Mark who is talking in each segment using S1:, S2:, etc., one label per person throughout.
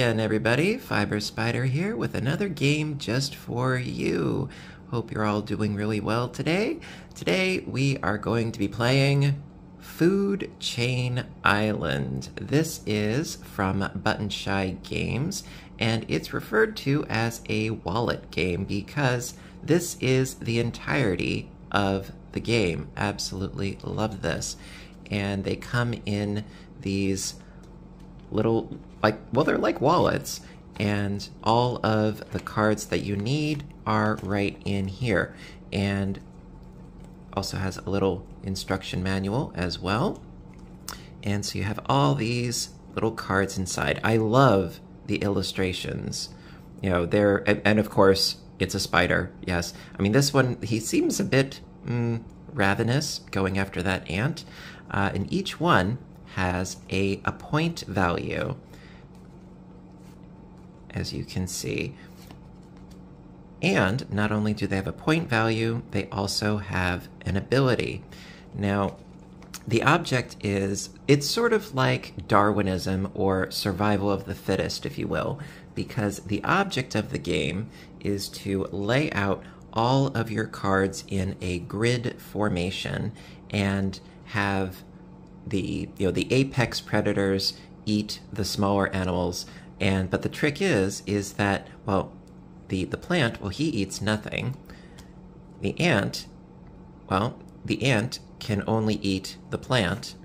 S1: again, everybody. Fiber Spider here with another game just for you. Hope you're all doing really well today. Today we are going to be playing Food Chain Island. This is from Button Shy Games, and it's referred to as a wallet game because this is the entirety of the game. Absolutely love this. And they come in these little, they're like wallets, and all of the cards that you need are right in here. And also has a little instruction manual as well. And so you have all these little cards inside. I love the illustrations. You know, and of course, it's a spider, yes. I mean, this one, he seems a bit ravenous, going after that ant. And each one has a point value, as you can see. And not only do they have a point value, they also have an ability. Now, the object is, it's sort of like Darwinism or survival of the fittest, if you will, because the object of the game is to lay out all of your cards in a grid formation and have the apex predators eat the smaller animals. But the trick is that, well, the plant, well, he eats nothing. The ant, well, the ant can only eat the plant.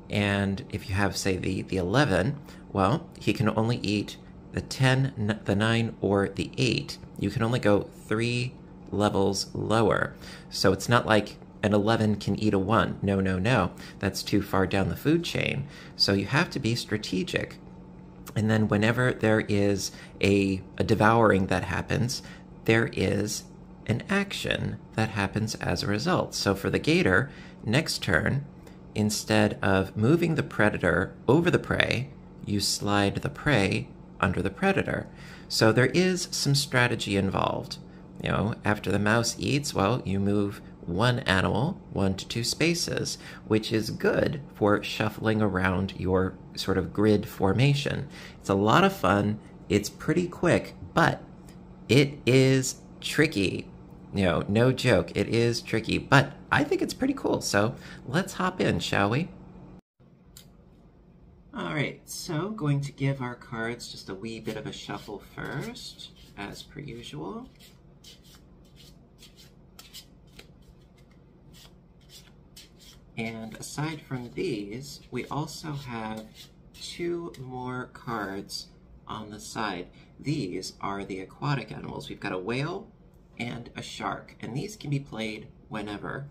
S1: And if you have, say, the 11, well, he can only eat the 10, the 9, or the 8. You can only go 3 levels lower. So it's not like an 11 can eat a 1. No, no, no. That's too far down the food chain. So you have to be strategic. And then whenever there is a devouring that happens, there is an action that happens as a result. So for the gator, next turn, instead of moving the predator over the prey, you slide the prey under the predator. So there is some strategy involved. You know, after the mouse eats, well, you move one animal 1 to 2 spaces, which is good for shuffling around your sort of grid formation. It's a lot of fun, it's pretty quick, but it is tricky. You know, no joke, it is tricky, but I think it's pretty cool, so let's hop in, shall we? Alright, so going to give our cards just a wee bit of a shuffle first, as per usual. And aside from these, we also have 2 more cards on the side. These are the aquatic animals. We've got a whale and a shark, and these can be played whenever.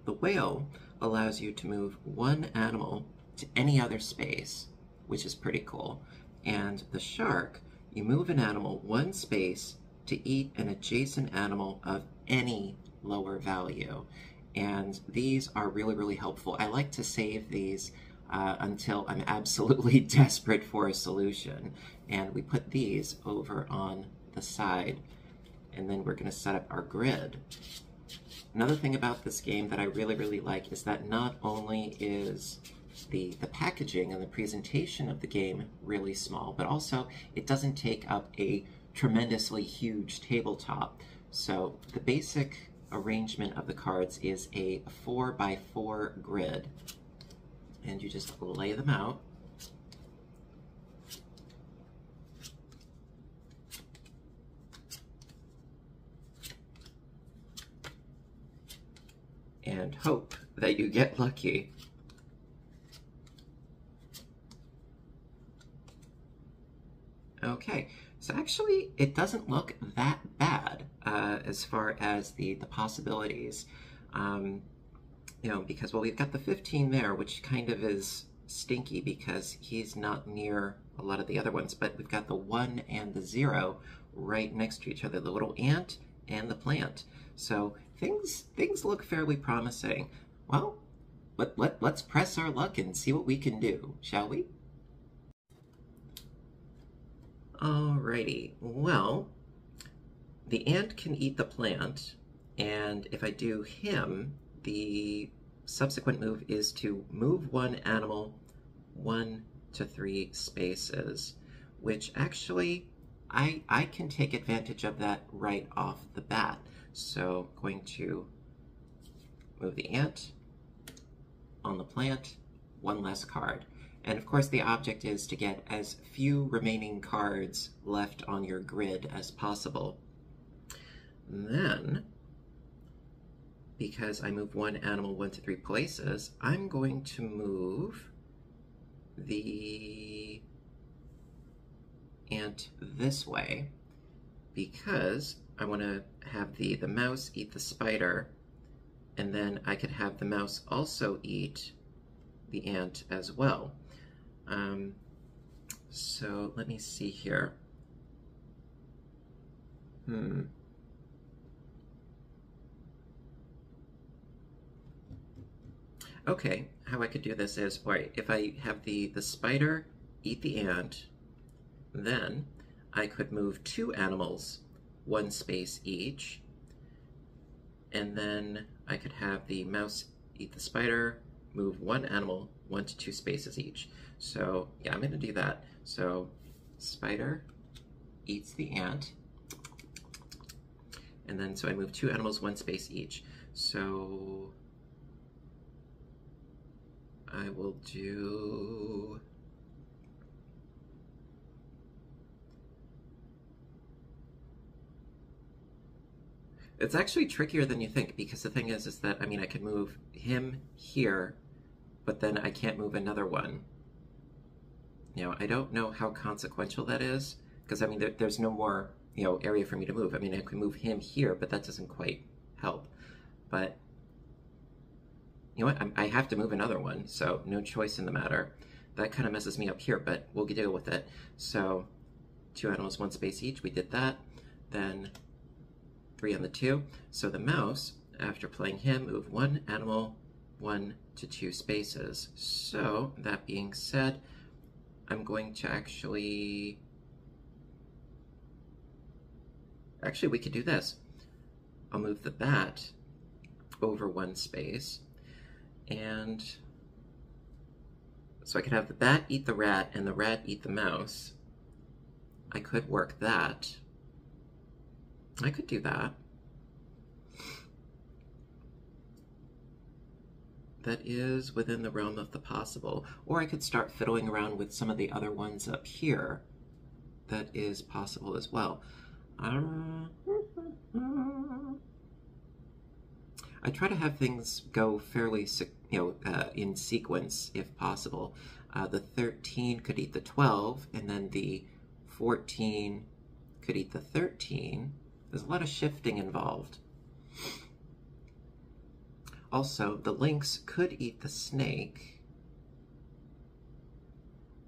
S1: The whale allows you to move one animal to any other space, which is pretty cool. And the shark, you move an animal 1 space to eat an adjacent animal of any lower value. And these are really, really helpful. I like to save these until I'm absolutely desperate for a solution. And we put these over on the side, and then we're going to set up our grid. Another thing about this game that I really, really like is that not only is the packaging and the presentation of the game really small, but also it doesn't take up a tremendously huge tabletop. So the basic arrangement of the cards is a 4x4 grid, and you just lay them out. And hope that you get lucky. Okay, so actually it doesn't look that bad as far as the possibilities. You know, because, well, we've got the 15 there, which kind of is stinky because he's not near a lot of the other ones, but we've got the 1 and the 0 right next to each other, the little ant and the plant. So things look fairly promising. Well, let's press our luck and see what we can do, shall we? Alrighty, well, the ant can eat the plant, and if I do him, the subsequent move is to move one animal 1 to 3 spaces, which actually I can take advantage of that right off the bat. So going to move the ant on the plant, one less card. And of course the object is to get as few remaining cards left on your grid as possible. And then, because I move one animal 1 to 3 places, I'm going to move the ant this way because I want to have the mouse eat the spider, and then I could have the mouse also eat the ant as well. So let me see here. Okay, how I could do this is, all right, if I have the spider eat the ant, then I could move 2 animals 1 space each, and then I could have the mouse eat the spider, move 1 animal 1 to 2 spaces each. So yeah, I'm gonna do that. So spider eats the ant, and then so I move 2 animals 1 space each. So I will do it's actually trickier than you think, because the thing is that, I mean, I could move him here, but then I can't move another one. You know, I don't know how consequential that is, because I mean, there's no more, you know, area for me to move. I mean, I could move him here, but that doesn't quite help. But you know what? I have to move another one, so no choice in the matter. That kind of messes me up here, but we'll deal with it. So 2 animals 1 space each, we did that. Then 3 on the 2. So the mouse, after playing him, move 1 animal 1 to 2 spaces. So that being said, I'm going to actually we could do this. I'll move the bat over 1 space, and so I could have the bat eat the rat and the rat eat the mouse. I could work that. I could do that. That is within the realm of the possible. Or I could start fiddling around with some of the other ones up here. That is possible as well. I try to have things go fairly, in sequence if possible. The 13 could eat the 12, and then the 14 could eat the 13. There's a lot of shifting involved. Also, the lynx could eat the snake.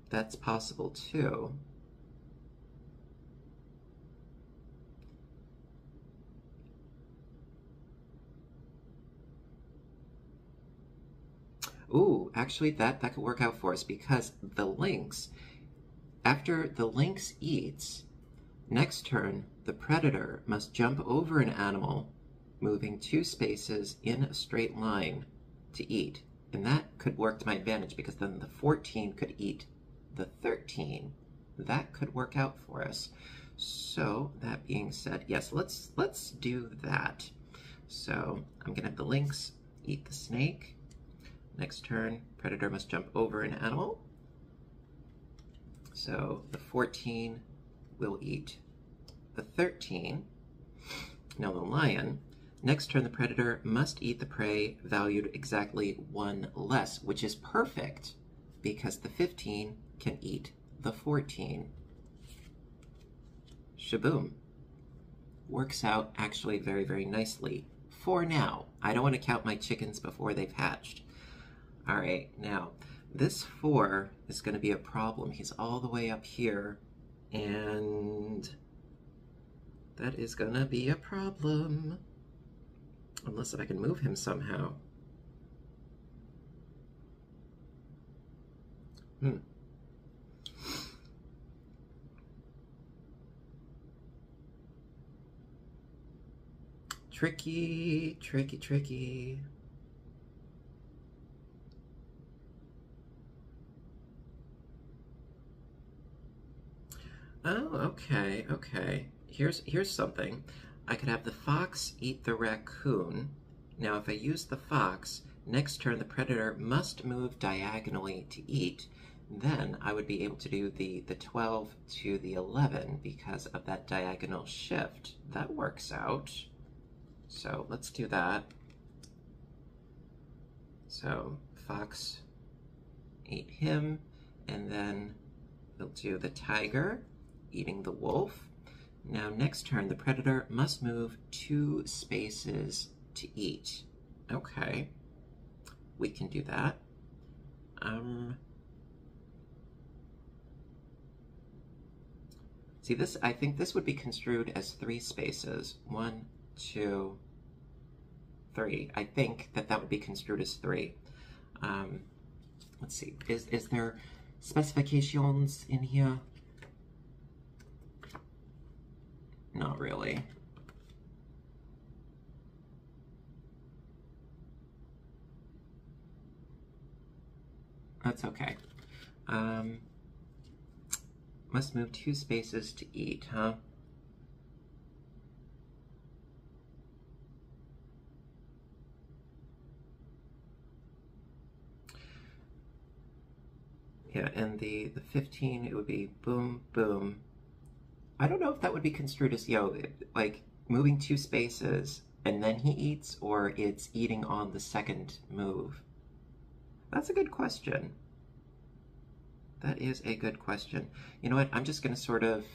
S1: That's possible too. Ooh, actually that could work out for us, because the lynx, after the lynx eats, next turn the predator must jump over an animal, moving 2 spaces in a straight line to eat. And that could work to my advantage, because then the 14 could eat the 13. That could work out for us. So that being said, yes, let's do that. So I'm gonna have the lynx eat the snake. Next turn, predator must jump over an animal. So the 14 will eat the 13. Now the lion, next turn the predator must eat the prey valued exactly 1 less, which is perfect because the 15 can eat the 14. Shaboom. Works out actually very, very nicely for now. I don't want to count my chickens before they've hatched. All right, now this 4 is going to be a problem. He's all the way up here, and that is going to be a problem. Unless I can move him somehow. Tricky, tricky, tricky. Okay, okay. Here's something. I could have the fox eat the raccoon. Now, if I use the fox, next turn the predator must move diagonally to eat. Then I would be able to do the 12 to the 11 because of that diagonal shift. That works out. So let's do that. So fox ate him, and then we'll do the tiger eating the wolf. Now next turn the predator must move 2 spaces to eat. Okay, we can do that. See this, I think this would be construed as 3 spaces. 1, 2, 3. I think that would be construed as 3. Let's see, is there specifications in here? Not really. That's okay. Must move 2 spaces to eat, huh? Yeah, and the 15, it would be boom, boom. I don't know if that would be construed as, like moving 2 spaces and then he eats, or it's eating on the second move. That's a good question. That is a good question. You know what? I'm just going to sort of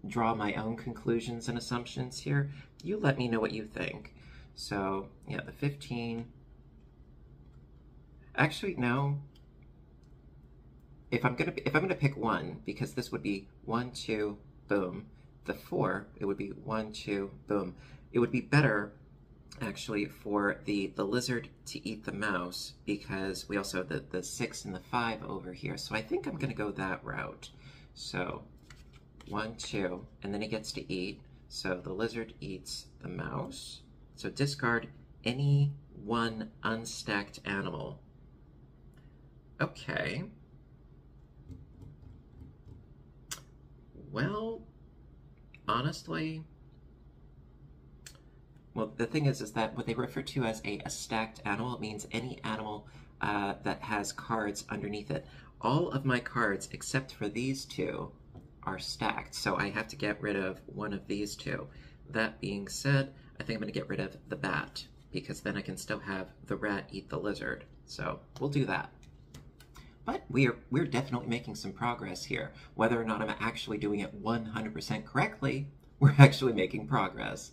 S1: draw my own conclusions and assumptions here. You let me know what you think. So, yeah, the 15. Actually, no. If I'm gonna pick 1, because this would be 1, 2, boom. The 4, it would be 1, 2, boom. It would be better actually for the lizard to eat the mouse, because we also have the 6 and the 5 over here. So I think I'm gonna go that route. So 1, 2, and then he gets to eat. So the lizard eats the mouse. So discard any 1 unstacked animal. Okay. Well, honestly, well, the thing is that what they refer to as a stacked animal, it means any animal that has cards underneath it. All of my cards, except for these 2, are stacked, so I have to get rid of 1 of these 2. That being said, I think I'm going to get rid of the bat, because then I can still have the rat eat the lizard. So we'll do that. But we're definitely making some progress here. Whether or not I'm actually doing it 100% correctly, we're actually making progress.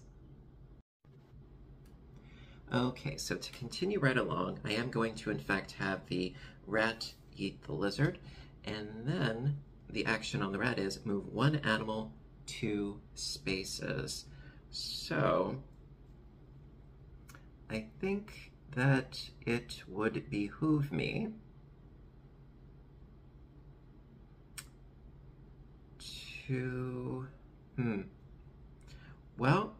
S1: Okay, so to continue right along, I am going to in fact have the rat eat the lizard, and then the action on the rat is move 1 animal 2 spaces. So I think that it would behoove me to, well,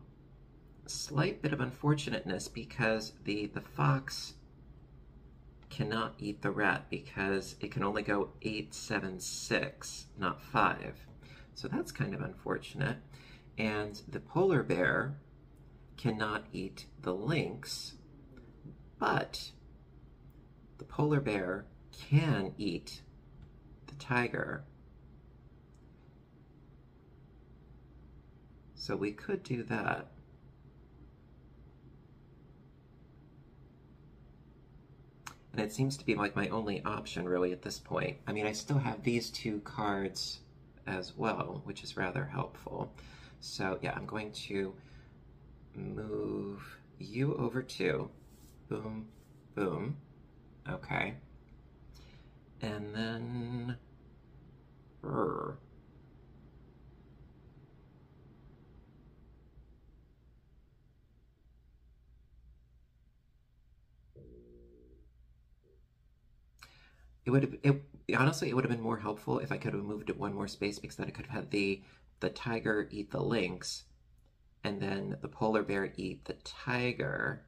S1: slight bit of unfortunateness, because the fox cannot eat the rat because it can only go 8, 7, 6, not 5. So that's kind of unfortunate. And the polar bear cannot eat the lynx, but the polar bear can eat the tiger. So we could do that. And it seems to be like my only option really at this point. I mean, I still have these 2 cards as well, which is rather helpful. So yeah, I'm going to move you over 2. Boom, boom. Okay. And then... honestly, it would have been more helpful if I could have moved it 1 more space, because then I could have had the tiger eat the lynx, and then the polar bear eat the tiger.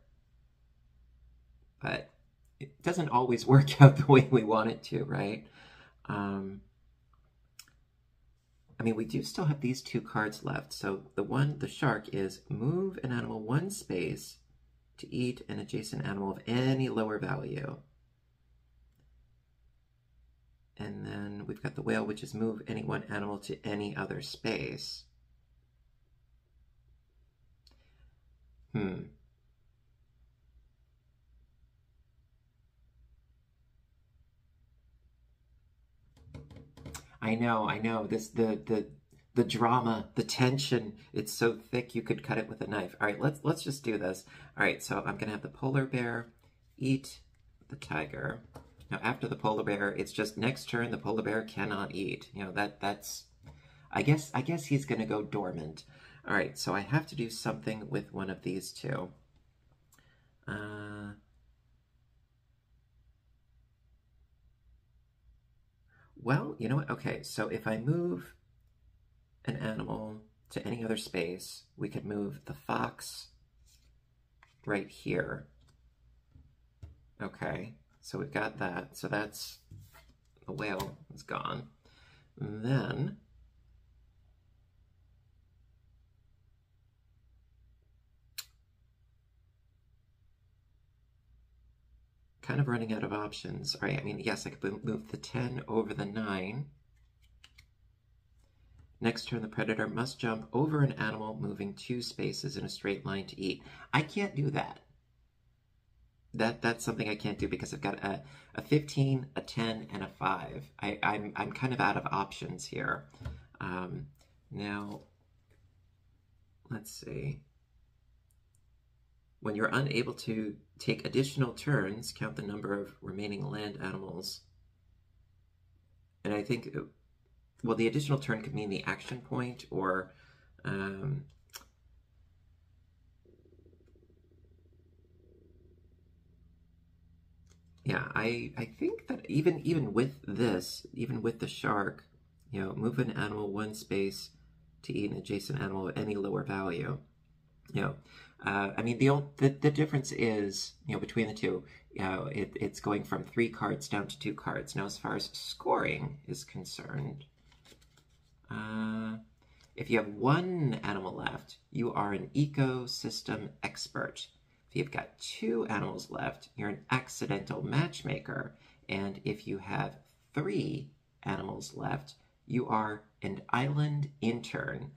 S1: But it doesn't always work out the way we want it to, right? I mean, we do still have these two cards left. So the shark is move an animal one space to eat an adjacent animal of any lower value. And then we've got the whale, which is move any one animal to any other space. I know. The drama, the tension, it's so thick you could cut it with a knife. All right, let's just do this. All right, so I'm gonna have the polar bear eat the tiger. Now after the polar bear, it's just next turn the polar bear cannot eat. You know, that's I guess he's gonna go dormant. All right, so I have to do something with one of these two. Well, you know what? Okay, so if I move an animal to any other space, we could move the fox right here. Okay, so we've got that. So that's the whale is gone. And then kind of running out of options. All right, I mean, yes, I could move the 10 over the 9. Next turn, the predator must jump over an animal moving 2 spaces in a straight line to eat. I can't do that. That's something I can't do because I've got a 15, a 10, and a 5. I'm kind of out of options here. Now, let's see. When you're unable to take additional turns, count the number of remaining land animals. And I think, well, the additional turn could mean the action point, or yeah, I think that even with this, even with the shark, you know, move an animal one space to eat an adjacent animal at any lower value. You know, I mean, the difference is, you know, between the two, you know, it's going from 3 cards down to 2 cards. Now, as far as scoring is concerned, if you have 1 animal left, you are an ecosystem expert. If you've got 2 animals left, you're an accidental matchmaker. And if you have 3 animals left, you are an island intern.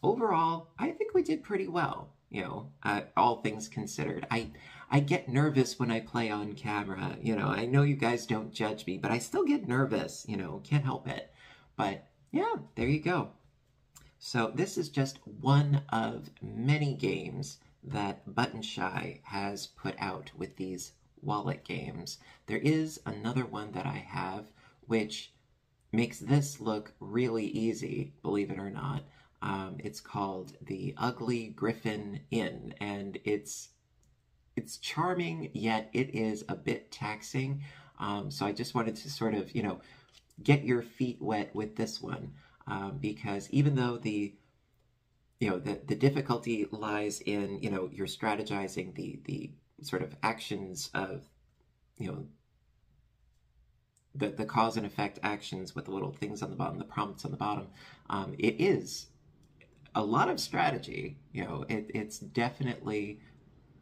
S1: Overall, I think we did pretty well, you know, all things considered. I get nervous when I play on camera, you know. I know you guys don't judge me, but I still get nervous, you know, can't help it. But yeah, there you go. So this is just one of many games that Button Shy has put out with these wallet games. There is another one that I have, which makes this look really easy, believe it or not. It's called the Ugly Griffin Inn, and it's charming, yet it is a bit taxing. So I just wanted to sort of, you know, get your feet wet with this one, because even though the difficulty lies in, you know, you're strategizing the sort of actions of, you know, the cause and effect actions with the little things on the bottom, the prompts on the bottom, it is a lot of strategy. You know, it's definitely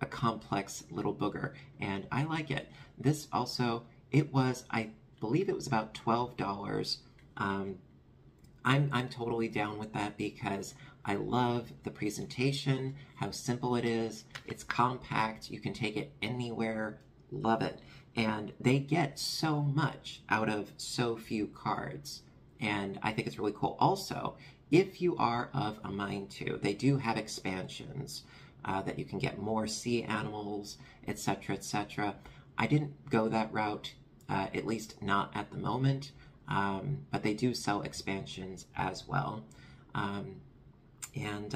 S1: a complex little booger, and I like it. This also, it was, I believe it was about $12. I'm totally down with that because I love the presentation, how simple it is. It's compact. You can take it anywhere. Love it. And they get so much out of so few cards. And I think it's really cool. Also, if you are of a mind to, they do have expansions that you can get more sea animals, etc., etc. I didn't go that route, at least not at the moment, but they do sell expansions as well.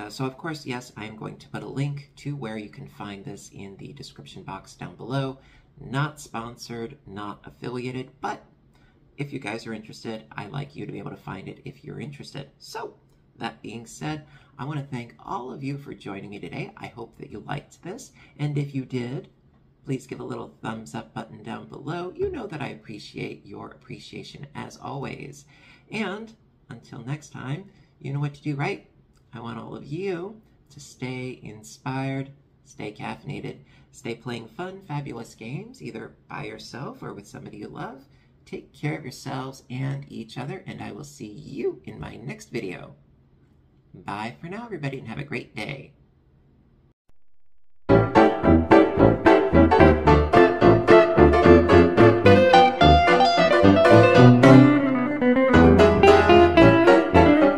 S1: So, of course, yes, I am going to put a link to where you can find this in the description box down below. Not sponsored, not affiliated, but if you guys are interested, I'd like you to be able to find it if you're interested. So, that being said, I want to thank all of you for joining me today. I hope that you liked this, and if you did, please give a little thumbs up button down below. You know that I appreciate your appreciation as always. And Until next time, you know what to do, right? I want all of you to stay inspired, stay caffeinated, stay playing fun, fabulous games, either by yourself or with somebody you love. Take care of yourselves and each other, and I will see you in my next video. Bye for now, everybody, and have a great day.